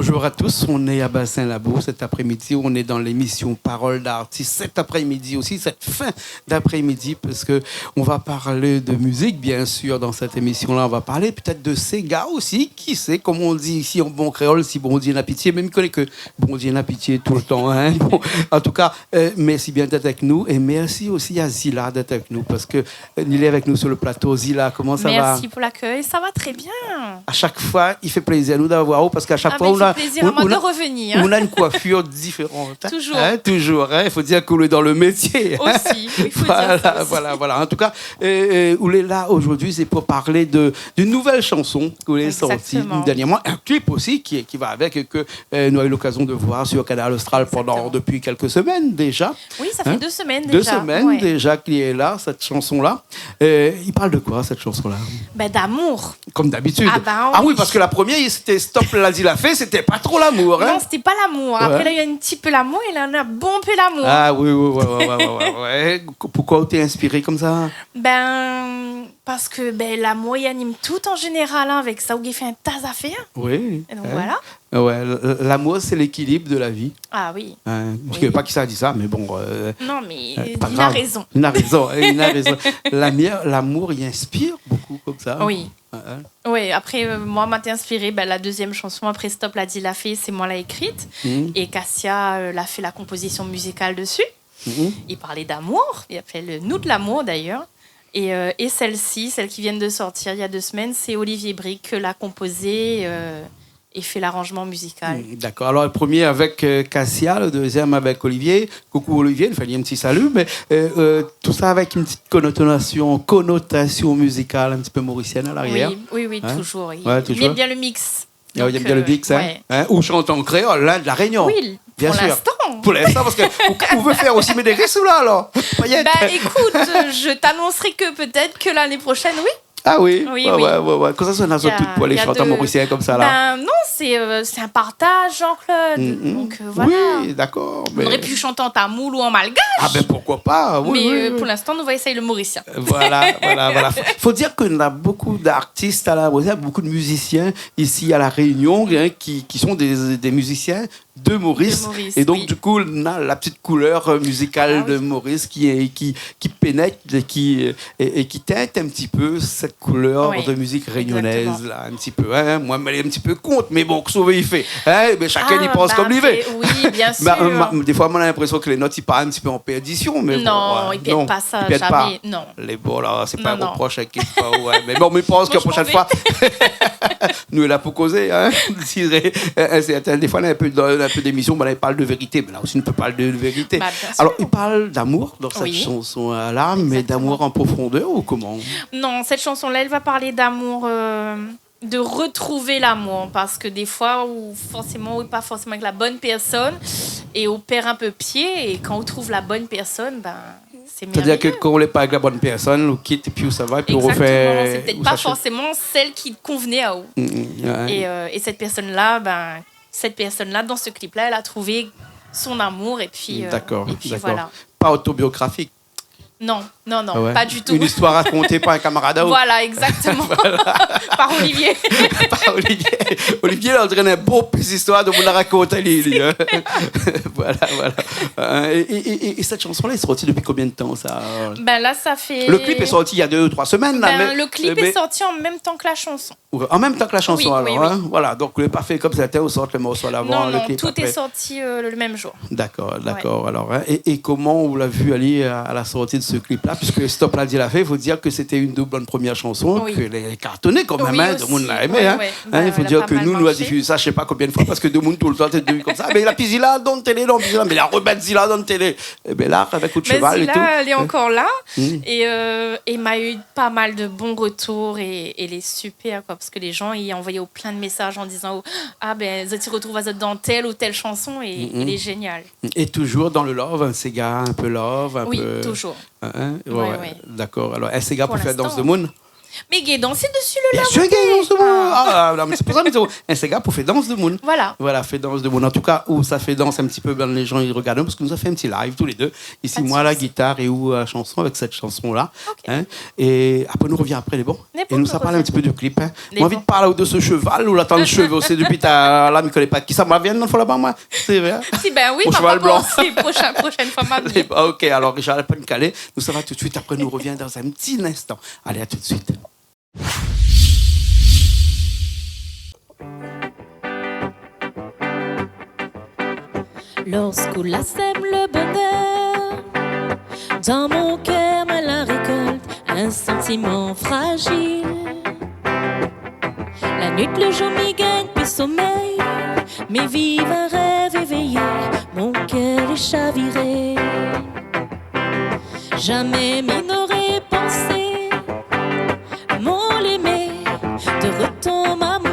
Bonjour à tous, on est à Bassin Labo cet après-midi, on est dans l'émission Parole d'artistes cet après-midi aussi, cette fin d'après-midi, parce que on va parler de musique, bien sûr, dans cette émission-là. On va parler peut-être de Sega aussi, qui sait, comme on dit ici en bon créole, si bon Dieu n'a pitié, même connaît que bon Dieu n'a pitié tout le temps. Hein. Bon, en tout cas, merci bien d'être avec nous, et merci aussi à Zila d'être avec nous, parce que il est avec nous sur le plateau. Zila, comment ça va? Merci pour l'accueil, ça va très bien. À chaque fois, il fait plaisir à nous d'avoir vous, parce qu'à chaque fois, il fait plaisir à moi de revenir. On a une coiffure différente. Toujours. Hein, toujours. Hein, il faut dire qu'on est dans le métier. Aussi, il faut dire ça aussi. Voilà. En tout cas, on est là aujourd'hui, c'est pour parler d'une nouvelle chanson qu'on est sortie dernièrement. Un clip aussi qui va avec, que nous avons eu l'occasion de voir sur Canal Austral depuis quelques semaines déjà. Oui, ça fait 2 semaines déjà. 2 semaines déjà qu'il est là, cette chanson-là. Il parle de quoi, cette chanson-là? D'amour. Comme d'habitude. Ah oui, parce que la première, c'était Stop l'a dit la fait, c'était pas trop l'amour. Hein? Non, c'était pas l'amour. Après, là, il y a un petit peu l'amour et là, on a bon peu l'amour. Ah oui. Ouais. Pourquoi t'es inspiré comme ça? Parce que l'amour, il anime tout en général, hein, avec ça, où il fait un tas à faire. Oui. Et donc voilà. Ouais, l'amour, c'est l'équilibre de la vie. Ah oui. Je ne sais pas qui ça dit ça, mais bon. Non, mais il a raison. Il a raison. L'amour, il inspire beaucoup comme ça. Oui. Oui, après, moi, m'a inspiré. La deuxième chanson, après Stop l'a dit, l'a fait, c'est moi l'a écrite. Et Cassia l'a fait la composition musicale dessus. Il parlait d'amour. Il appelait Nous de l'amour, d'ailleurs. Et celle-ci, celle qui vient de sortir il y a 2 semaines, c'est Olivier Brick qui l'a composée et fait l'arrangement musical. D'accord. Alors, le premier avec Cassia, le deuxième avec Olivier. Coucou Olivier, il fallait un petit salut, mais tout ça avec une petite connotation musicale un petit peu mauricienne à l'arrière. Oui, hein? Toujours. Il aime bien le mix. Il aime bien le mix, hein? Ou chante en créole, de la Réunion. Oui, bien sûr. l'instant. Pour l'instant, parce qu'on veut faire aussi des sous là, alors. Écoute, je t'annoncerai que peut-être que l'année prochaine, oui. Ah oui. Comment ça sonne toute pour les chanteurs mauriciens comme ça là? Non, c'est un partage, Jean-Claude. Donc voilà. Oui, d'accord. On aurait pu chanter en tamoul ou en malgache. Ah pourquoi pas? Oui, pour l'instant, nous va essayer le mauricien. Voilà. Faut dire qu'on a beaucoup d'artistes à la Mauricie, beaucoup de musiciens ici à la Réunion, qui sont des musiciens de Maurice. Et donc du coup, on a la petite couleur musicale de Maurice qui pénètre et qui teinte un petit peu cette couleur de musique réunionnaise là, un petit peu. Hein. Moi, je suis un petit peu contre, mais bon, que sauver il fait. Hein. Mais chacun y pense comme il veut. Oui, bien sûr. Des fois, moi, j'ai l'impression que les notes ils partent un petit peu en perdition, mais non, ils perdent pas ça, jamais. Pas. Non. Les beaux là, c'est pas un reproche à qui pas. Ouais. Mais bon, mais je pense que la prochaine fois, nous est là pour causer. Hein. Des fois, on a un peu d'émission, mais là, il parle de vérité. Mais là aussi, on peut parler de vérité. Alors, il parle d'amour dans cette chanson-là, mais d'amour en profondeur ou comment? Non, cette chanson-là, elle va parler d'amour, de retrouver l'amour. Parce que des fois, ou pas forcément avec la bonne personne, et on perd un peu pied. Et quand on trouve la bonne personne, c'est merveilleux. C'est-à-dire que quand on n'est pas avec la bonne personne, on quitte et puis ça va, et puis on refait. C'est peut-être pas forcément celle qui convenait à vous. Et cette personne-là, dans ce clip-là, elle a trouvé son amour et puis. D'accord. Voilà. Pas autobiographique. Non, pas du tout. Une histoire racontée par un camarade à vous. Voilà, exactement. Par Olivier. Olivier, il a entraîné une beau petite histoire de mon raconter. Voilà. Et cette chanson-là est sortie depuis combien de temps, ça? Là, ça fait... Le clip est sorti il y a 2 ou 3 semaines. Là, le clip est sorti en même temps que la chanson. En même temps que la chanson, oui. Hein? Voilà, donc vous n'avez pas fait comme c'était, vous sortez le morceau à l'avant, le clip tout après. est sorti le même jour. D'accord. Alors, hein? Et comment on l'a vu aller à la sortie de ce clip-là? Puisque Stop l'a dit la fait, il faut dire que c'était une bonne première chanson, qu'elle est cartonnée quand même, hein? Tout le monde l'a aimé. Il faut dire que nous avons diffusé ça, je ne sais pas combien de fois, parce que tout le monde tout le temps était comme ça. Mais la Zila dans la télé, mais la rebelle Zila dans la télé. Et bien là, avec coup de cheval Zila, et tout. Elle est encore là. Et m'a eu pas mal de bons retours et elle est super, quoi, parce que les gens ils envoyaient plein de messages en disant vous tu retrouves dans telle ou telle chanson et il est génial. Et toujours dans le love, un Sega un peu love. Oui, toujours. Ouais. D'accord. Alors, un Sega pour faire Danse de Moon? Mais gay danser dessus le Bien sûr, gay danse de monde. Ah, non, mais c'est pour ça, mais c'est gars pour faire danse de monde. Voilà, fait danse de monde. En tout cas, où ça fait danse un petit peu, ben, les gens ils regardent, parce que nous avons fait un petit live tous les deux. Ici, moi, la guitare et où la chanson avec cette chanson-là. Okay. Hein, et après, nous revient après les bons. Et nous, ça parle un petit peu du clip. Hein. Moi, envie de parler de ce cheval ou l'attend de cheveux. C'est depuis là, je ne connais pas qui ça m'a vient dans là-bas, moi. C'est vrai. Si, ben oui, au cheval blanc. Prochaine fois, ma vie. Ok, alors, j'arrête pas de me caler. Nous, ça va tout de suite. Après, nous revient dans un petit instant. Allez, à tout de suite. Lorsqu'on la sème le bonheur, dans mon cœur me la récolte un sentiment fragile. La nuit, le jour m'y gagne puis sommeil, mais vive un rêve éveillé, mon cœur est chaviré. Jamais m'y n'aurais pensé, mon l'aimé, de retomber amoureuse.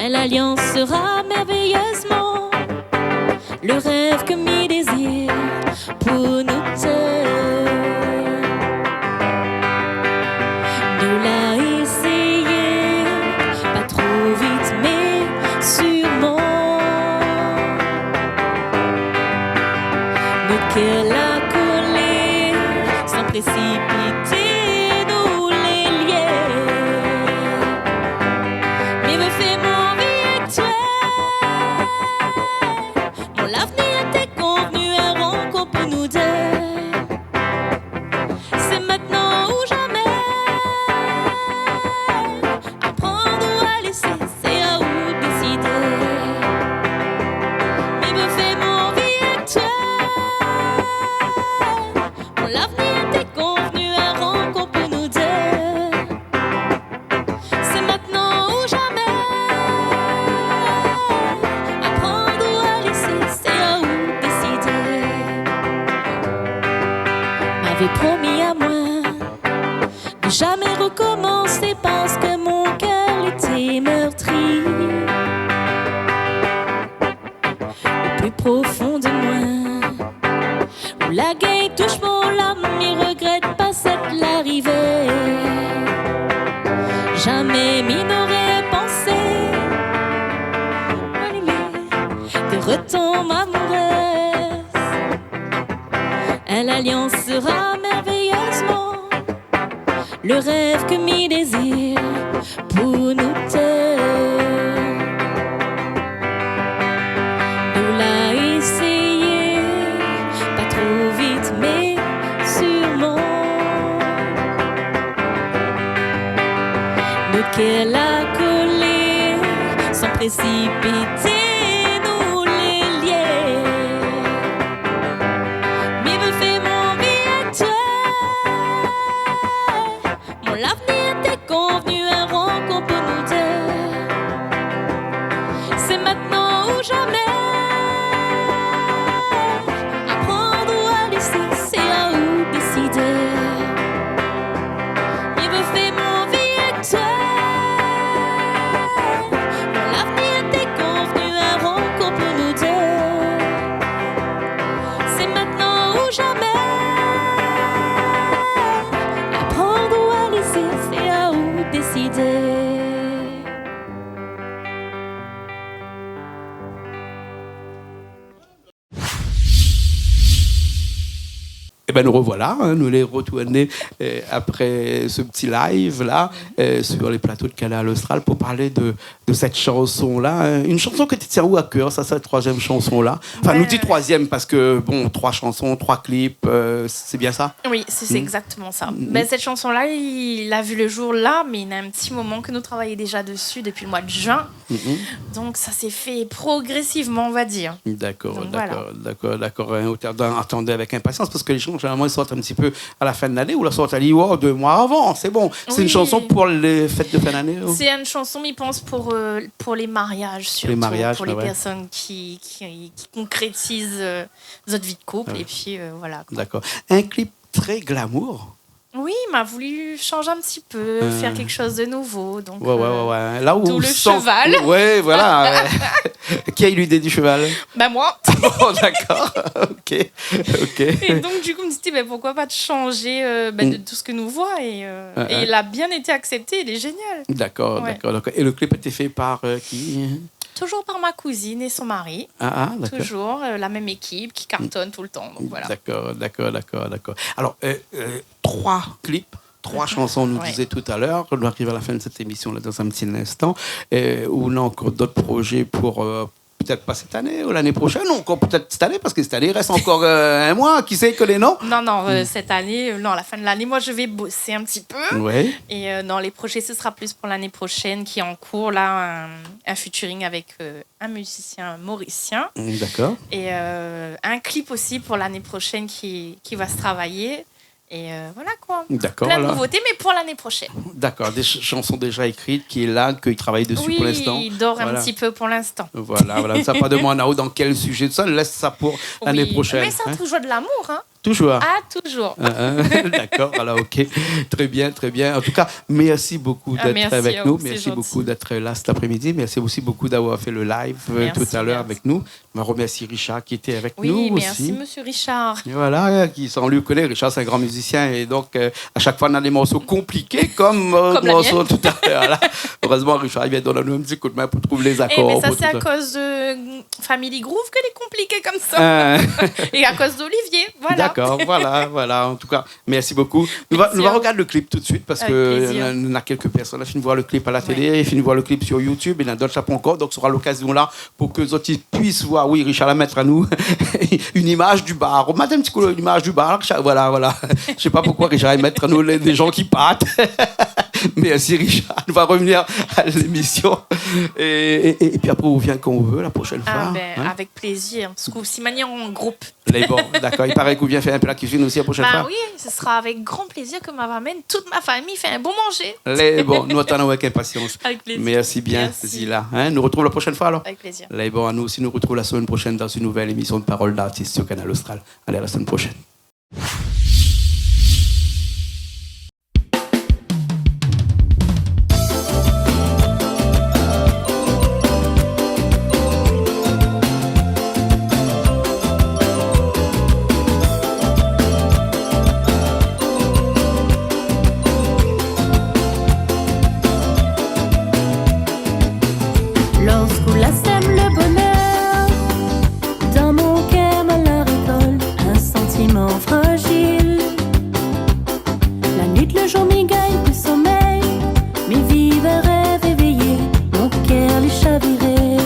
L'alliance sera merveilleusement le rêve que m'y désire pour nous deux. Nous l'a essayé, pas trop vite mais sûrement. Nos cœurs l'a collé sans précipiter. Promis à moi de jamais recommencer parce que mon cœur était meurtri. Au plus profond de moi, où la gaie touche mon âme, n'y regrette pas cette l'arrivée. Jamais m'y n'aurais pensé, de retomber amoureuse. L'alliance sera merveilleusement le rêve que m'y désire pour nous deux. Nous l'a essayé, pas trop vite mais sûrement. Nos cœurs l'a collé sans précipiter. Ben nous revoilà, hein, nous les retournés après ce petit live là sur les plateaux de Canal Austral pour parler de cette chanson là, hein. Une chanson que tu tiens où à cœur, ça c'est la troisième chanson là. Enfin nous dit troisième parce que bon 3 chansons, 3 clips, c'est bien ça? Oui, c'est exactement ça. Ben, cette chanson là, il a vu le jour là, mais il y a un petit moment que nous travaillions déjà dessus depuis le mois de juin. Donc ça s'est fait progressivement, on va dire. D'accord. On attendait avec impatience parce que les gens généralement ils sortent un petit peu à la fin de l'année ou la sortent à 2 mois avant, c'est bon. C'est une chanson pour les fêtes de fin d'année. C'est une chanson, mais je pense pour les mariages surtout, pour les personnes qui concrétisent notre vie de couple et puis voilà. D'accord. Un clip très glamour. Oui, il m'a voulu changer un petit peu, faire quelque chose de nouveau. Donc, ouais. Là où d'où le cheval. Ouais, voilà. Qui a eu l'idée du cheval? Ben moi. Bon, d'accord. Ok. Et donc, du coup, je me suis dit, pourquoi pas de changer de tout ce que nous voit. Et il a bien été accepté, il est génial. D'accord. Et le clip a été fait par qui? Toujours par ma cousine et son mari. D'accord. Toujours la même équipe qui cartonne tout le temps. Donc voilà. D'accord. Alors, 3 clips. 3 chansons, on nous disait tout à l'heure. On arrive à la fin de cette émission-là dans un petit instant. Ou on a encore d'autres projets pour... peut-être pas cette année ou l'année prochaine, ou encore peut-être cette année, parce que cette année, il reste encore un mois. Qui sait que les noms? Non, cette année, non, à la fin de l'année, moi, je vais bosser un petit peu. Ouais. Et dans les projets, ce sera plus pour l'année prochaine, qui est en cours, là, un featuring avec un musicien mauricien. D'accord. Et un clip aussi pour l'année prochaine qui va se travailler. Et voilà quoi. D'accord. Plein de nouveautés, mais pour l'année prochaine. D'accord. Des chansons déjà écrites, qui est là, qu'il travaille dessus pour l'instant. Oui, il dort un petit peu pour l'instant. Voilà. Ça pas de moi, Nao, dans quel sujet de ça, laisse ça pour l'année prochaine. Mais ça a toujours de l'amour, hein. Toujours. Ah, toujours. D'accord, alors ok. Très bien. En tout cas, merci beaucoup d'être avec nous. Merci beaucoup d'être là cet après-midi. Merci aussi beaucoup d'avoir fait le live tout à l'heure avec nous. Je remercie Richard qui était avec nous aussi. Oui, merci monsieur Richard. Et voilà, qui sans lui connaît. Richard, c'est un grand musicien et donc à chaque fois on a des morceaux compliqués comme le morceau tout à l'heure. Là. Heureusement, Richard il vient donner un petit coup de main pour trouver les accords. Mais ça c'est à cause de Family Groove qu'elle est compliquée comme ça. Et à cause d'Olivier, voilà. D'accord, voilà. En tout cas, merci beaucoup. Nous va regarder le clip tout de suite parce que a quelques personnes qui finissent voir le clip à la télé, finissent voir le clip sur YouTube, il y en a d'autres qui encore, donc ce sera l'occasion là pour que les autres puissent voir, oui, Richard la mettre à nous, une image du bar. On m'a un petit coup une image du bar, voilà. Je sais pas pourquoi Richard va mettre à nous des gens qui partent. Merci Richard, on va revenir à l'émission et puis après on vient quand on veut la prochaine fois. Avec plaisir, parce que si manière en groupe. Bon, d'accord, il paraît qu'on vient faire un plat cuisine aussi la prochaine fois. Oui, ce sera avec grand plaisir que m'amène toute ma famille faire un bon manger. Nous attendons avec impatience. Avec plaisir. Merci bien, Zila. Nous retrouvons la prochaine fois alors. Avec plaisir. À nous aussi, nous retrouvons la semaine prochaine dans une nouvelle émission de Paroles d'artistes sur Canal Austral. Allez, à la semaine prochaine. Lorsqu'on la sème le bonheur, dans mon cœur la récolte, un sentiment fragile. La nuit, le jour m'y gagne plus sommeil, mes vives rêves éveillés, mon cœur les chaviré.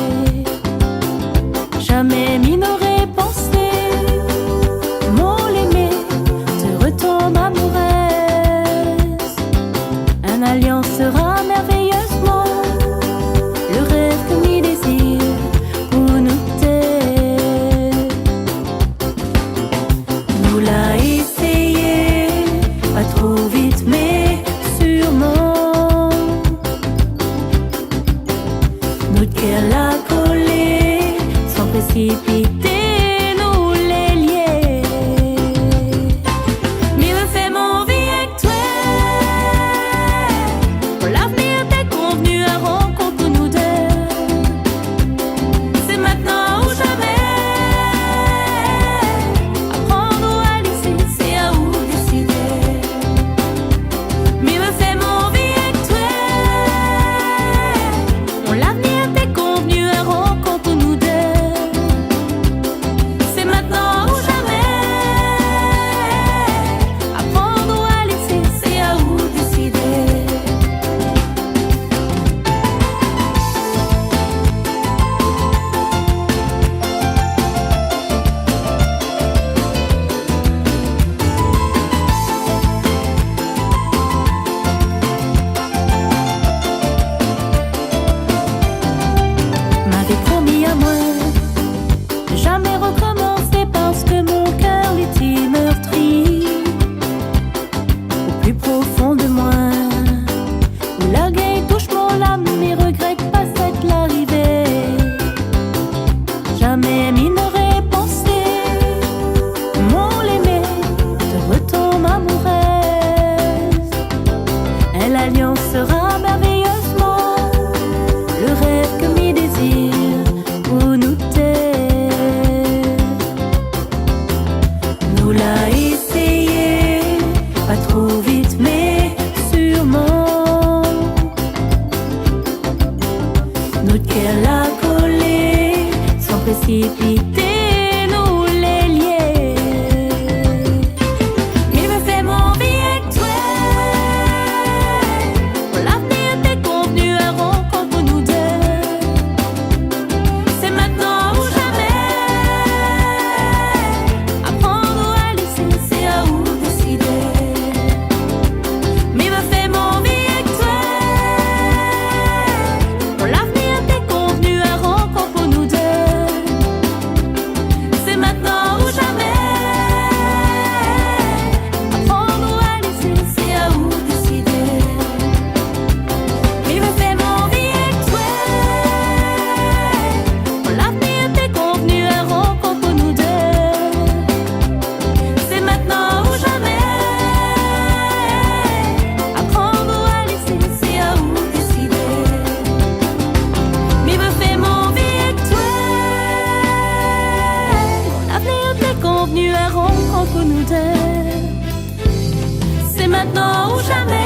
Jamais m'y n'aurait pensé, mon aimé, te retombe amoureuse. Un alliance sera merveilleusement le rêve que m'y désire pour nous deux. Nous l'a essayé, pas trop vite mais sûrement. Notre cœur l'a collé, sans précipiter nous les lier. Mais me fait mon vie avec toi. Pour l'avenir t'es convenu à rencontre nous deux. C'est maintenant ou jamais. Apprendre ou à laisser, c'est à vous décider. Mais me fait mon vie avec toi. Pour l'avenir t'es convenu à rencontre nous deux. précipiter nous les lier. Mais me fais mon vie avec toi. Pour l'avenir t'es convenu à rencontre nous deux. C'est maintenant ou jamais. Apprendre ou à laisser, c'est à vous décider. Mais me fais mon vie avec toi. Pour l'avenir t'es convenu à rencontre nous deux. C'est maintenant ou jamais. Apprendre ou à laisser, c'est à vous décider. Mais me fais mon vie avec toi. Pour l'avenir t'es convenu à rencontre nous deux. C'est maintenant ou jamais. Apprendre ou à laisser, c'est à vous décider. Mais me fais mon vie avec toi. Pour l'avenir t'es convenu à rencontre nous deux. C'est maintenant ou jamais.